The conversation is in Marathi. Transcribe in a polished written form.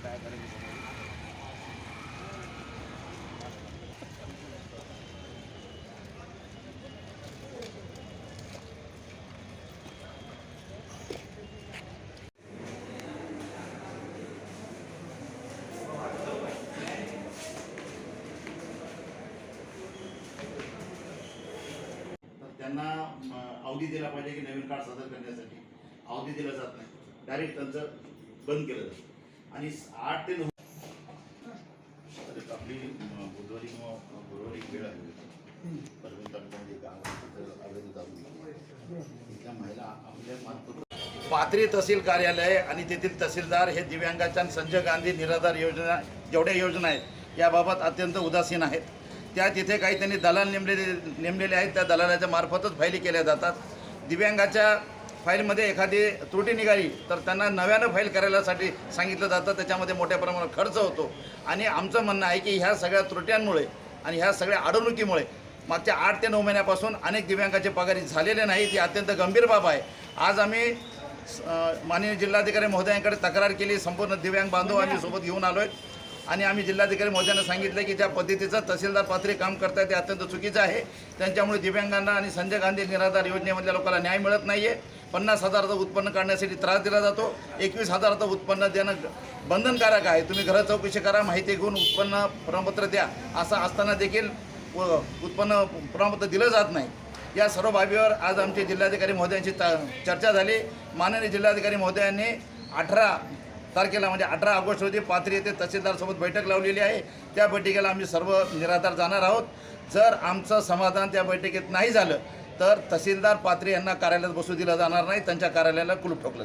काय करायचं. त्यांना अवधी दिला पाहिजे की नवीन कार्ड सादर करण्यासाठी अवधी दिला जात नाही, डायरेक्ट त्यांचं बंद केलं जातं. आणि 8 ते 9 आपली बुधवारी किंवा गुरुवारी वेळ आहे परवीन तालुक्यामध्ये इथल्या महिला आपल्या मार्फत पाथरी तहसील कार्यालय आणि तेथील तहसीलदार हे दिव्यांगाच्या संजय गांधी निराधार योजना जेवढ्या योजना आहेत याबाबत अत्यंत उदासीन आहेत. त्या तिथे काही त्यांनी दलाल नेमलेले आहेत, त्या दलालाच्या मार्फतच फायली केल्या जातात. दिव्यांगाच्या फाईलमध्ये एखादी त्रुटी निघाली तर त्यांना नव्यानं फाईल करायलासाठी सांगितलं जातं, त्याच्यामध्ये मोठ्या प्रमाणात खर्च होतो. आणि आमचं म्हणणं आहे की ह्या सगळ्या त्रुट्यांमुळे आणि ह्या सगळ्या अडवणुकीमुळे मागच्या 8 ते 9 महिन्यापासून अनेक दिव्यांगाचे पगार झालेले नाहीत. ही अत्यंत गंभीर बाब आहे. आज आम्ही माननीय जिल्हाधिकारी महोदयांकडे तक्रार केली. संपूर्ण दिव्यांग बांधव आम्ही सोबत घेऊन आलो आहेत आणि आम्ही जिल्हाधिकारी महोदयांना सांगितलं की ज्या पद्धतीचं तहसीलदार पाथरी काम करत आहे ते अत्यंत चुकीचं आहे. त्यांच्यामुळे दिव्यांगांना आणि संजय गांधी निराधार योजनेमधल्या लोकांना न्याय मिळत नाही आहे. 50,000चं उत्पन्न काढण्यासाठी त्रास दिला जातो. 21,000चं उत्पन्न देणं बंधनकारक आहे. तुम्ही घरात चौकशी करा, माहिती घेऊन उत्पन्न प्रमाणपत्र द्या, असं असताना देखील उत्पन्न प्रमाणपत्र दिलं जात नाही. या सर्व बाबीवर आज आमचे जिल्हाधिकारी महोदयांची चर्चा झाली. माननीय जिल्हाधिकारी महोदयांनी 18 तारखेला म्हणजे 18 ऑगस्ट रोजी पाथरी येथे तहसीलदारसोबत बैठक लावलेली आहे. त्या बैठकीला आम्ही सर्व निराधार जाणार आहोत. जर आमचं समाधान त्या बैठकीत नाही झालं तर तहसीलदार पाथरी यांना कार्यालयात बसू दिलं जाणार नाही, त्यांच्या कार्यालयाला कुलूप ठोकलं.